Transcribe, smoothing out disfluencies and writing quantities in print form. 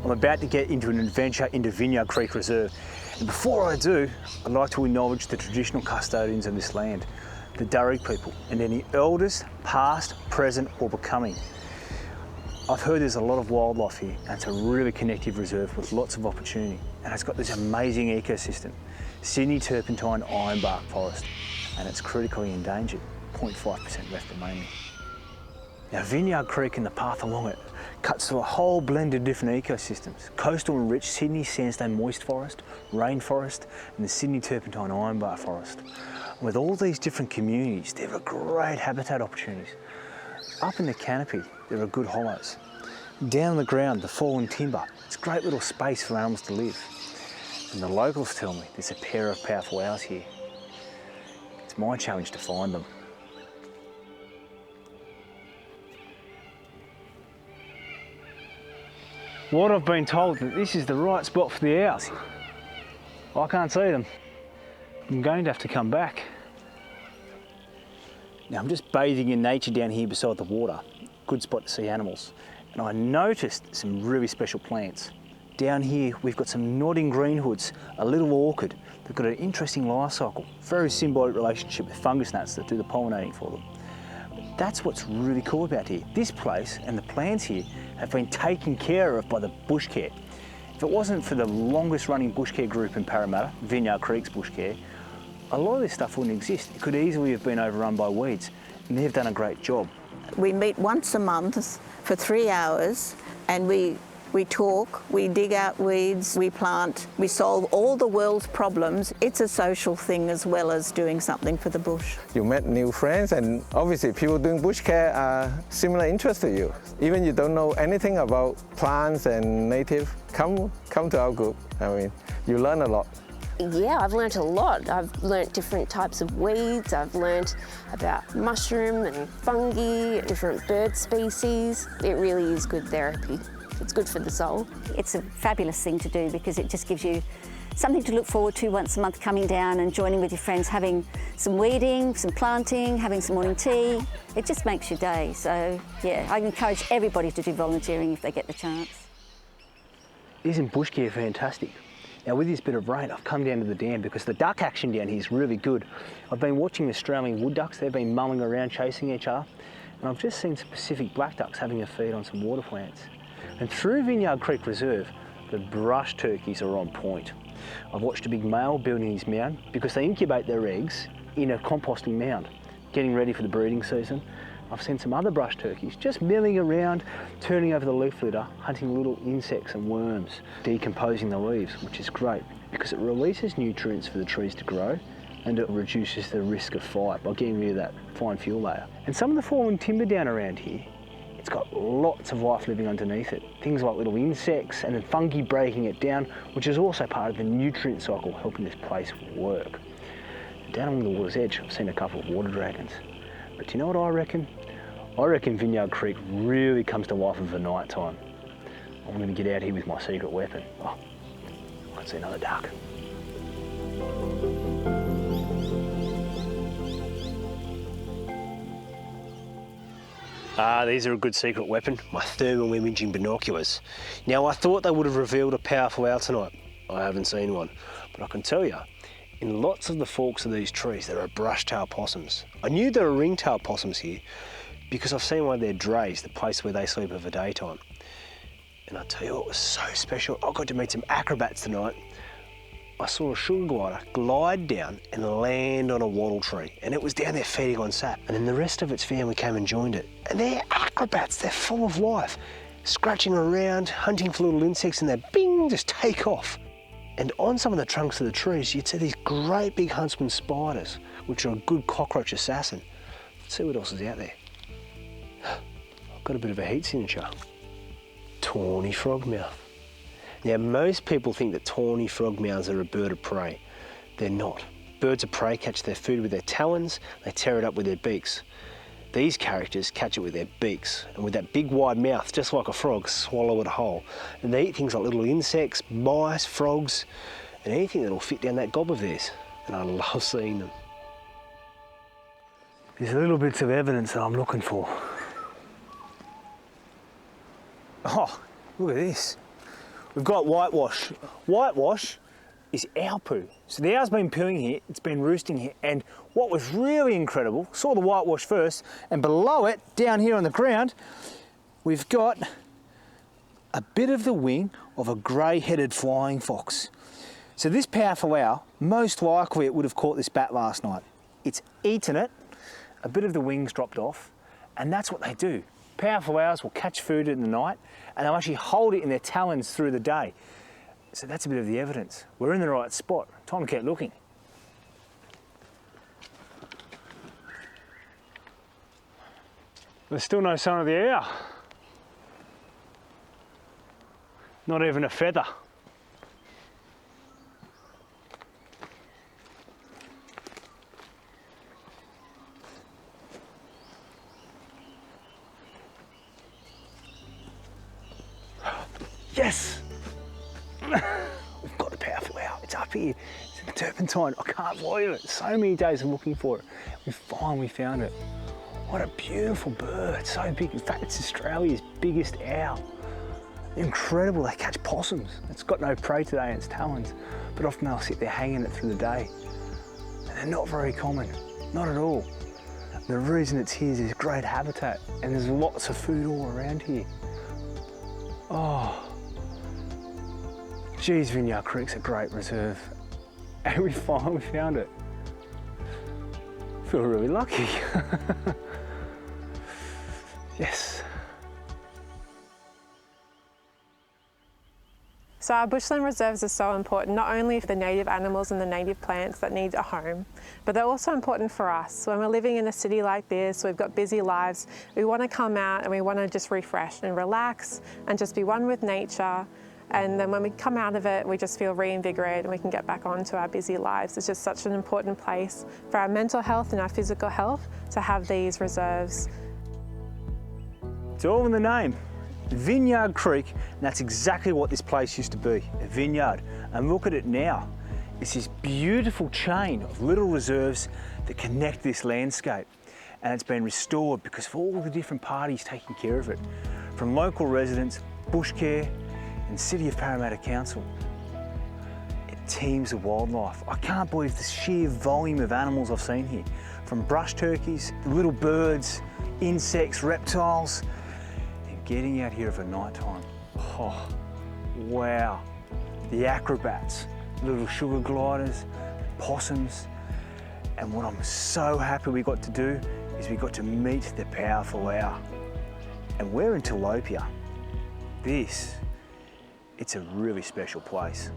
I'm about to get into an adventure into Vineyard Creek Reserve. And before I do, I'd like to acknowledge the traditional custodians of this land, the Darug people, and any elders, past, present or becoming. I've heard there's a lot of wildlife here, and it's a really connected reserve with lots of opportunity. And it's got this amazing ecosystem, Sydney turpentine ironbark forest, and it's critically endangered, 0.5% left remaining. Now Vineyard Creek and the path along it cuts through a whole blend of different ecosystems. Coastal and rich Sydney sandstone moist forest, rainforest, and the Sydney turpentine ironbark forest. And with all these different communities, there are great habitat opportunities. Up in the canopy, there are good hollows. Down on the ground, the fallen timber, it's a great little space for animals to live. And the locals tell me there's a pair of powerful owls here. It's my challenge to find them. What I've been told that this is the right spot for the owls. I can't see them. I'm going to have to come back. Now I'm just bathing in nature down here beside the water. Good spot to see animals. And I noticed some really special plants. Down here we've got some nodding greenhoods, a little orchid. They've got an interesting life cycle, very symbiotic relationship with fungus gnats that do the pollinating for them. That's what's really cool about here. This place and the plants here have been taken care of by the bush care. If it wasn't for the longest running bush care group in Parramatta, Vineyard Creek's bush care, a lot of this stuff wouldn't exist. It could easily have been overrun by weeds, and they've done a great job. We meet once a month for 3 hours, and we talk, we dig out weeds, we plant, we solve all the world's problems. It's a social thing as well as doing something for the bush. You met new friends, and obviously people doing bush care are similar interest to you. Even you don't know anything about plants and native, come to our group. I mean, you learn a lot. Yeah, I've learnt a lot. I've learnt different types of weeds. I've learnt about mushroom and fungi, different bird species. It really is good therapy. It's good for the soul. It's a fabulous thing to do because it just gives you something to look forward to once a month, coming down and joining with your friends, having some weeding, some planting, having some morning tea. It just makes your day. So yeah, I encourage everybody to do volunteering if they get the chance. Isn't bush care fantastic? Now with this bit of rain, I've come down to the dam because the duck action down here is really good. I've been watching the Australian wood ducks. They've been mulling around chasing each other. And I've just seen some Pacific black ducks having a feed on some water plants. And through Vineyard Creek Reserve, the brush turkeys are on point. I've watched a big male building his mound because they incubate their eggs in a composting mound, getting ready for the breeding season. I've seen some other brush turkeys just milling around, turning over the leaf litter, hunting little insects and worms, decomposing the leaves, which is great because it releases nutrients for the trees to grow and it reduces the risk of fire by getting rid of that fine fuel layer. And some of the fallen timber down around here, it's got lots of life living underneath it. Things like little insects and then fungi breaking it down, which is also part of the nutrient cycle helping this place work. Down along the water's edge, I've seen a couple of water dragons. But do you know what I reckon? I reckon Vineyard Creek really comes to life over night time. I'm going to get out here with my secret weapon. Oh, I can see another duck. These are a good secret weapon, my thermal imaging binoculars. Now I thought they would have revealed a powerful owl tonight. I haven't seen one, but I can tell you, in lots of the forks of these trees there are brush-tailed possums. I knew there were ring-tailed possums here because I've seen one of their drays, the place where they sleep over daytime. And I'll tell you what was so special, I got to meet some acrobats tonight. I saw a sugar glider glide down and land on a wattle tree, and it was down there feeding on sap. And then the rest of its family came and joined it. And they're acrobats, they're full of life, scratching around, hunting for little insects, and they bing, just take off. And on some of the trunks of the trees, you'd see these great big huntsman spiders, which are a good cockroach assassin. Let's see what else is out there. I've got a bit of a heat signature. Tawny frogmouth. Now, most people think that tawny frogmouths are a bird of prey. They're not. Birds of prey catch their food with their talons, they tear it up with their beaks. These characters catch it with their beaks, and with that big wide mouth, just like a frog, swallow it whole. And they eat things like little insects, mice, frogs, and anything that'll fit down that gob of theirs. And I love seeing them. There's little bits of evidence that I'm looking for. Oh, look at this. we've got whitewash. Whitewash is owl poo. So the owl's been pooing here, it's been roosting here, and what was really incredible, saw the whitewash first, and below it, down here on the ground, we've got a bit of the wing of a grey-headed flying fox. So this powerful owl, most likely it would have caught this bat last night. It's eaten it, a bit of the wings dropped off, and that's what they do. Powerful owls will catch food in the night, and they'll actually hold it in their talons through the day. So that's a bit of the evidence. We're in the right spot. Time to keep looking. There's still no sign of the owl. Not even a feather. Yes! We've got the powerful owl. It's up here. It's in the turpentine. I can't believe it. So many days of looking for it. We finally found it. What a beautiful bird. So big. In fact, it's Australia's biggest owl. Incredible. They catch possums. It's got no prey today in its talons, but often they'll sit there hanging it through the day. And they're not very common. Not at all. The reason it's here is there's great habitat and there's lots of food all around here. Oh. Geez, Vineyard Creek's a great reserve, and we finally found it. Feel really lucky. Yes. So our bushland reserves are so important, not only for the native animals and the native plants that need a home, but they're also important for us. When we're living in a city like this, we've got busy lives, we want to come out and we want to just refresh and relax and just be one with nature. And then when we come out of it, we just feel reinvigorated and we can get back onto our busy lives. It's just such an important place for our mental health and our physical health to have these reserves. It's all in the name. Vineyard Creek, and that's exactly what this place used to be, a vineyard. And look at it now. It's this beautiful chain of little reserves that connect this landscape. And it's been restored because of all the different parties taking care of it. From local residents, bush care, and City of Parramatta Council. It teems with wildlife. I can't believe the sheer volume of animals I've seen here. From brush turkeys, little birds, insects, reptiles, and getting out here of a night time. Oh, wow. The acrobats, little sugar gliders, possums, and what I'm so happy we got to do is we got to meet the powerful owl. And we're in Tilapia. It's a really special place.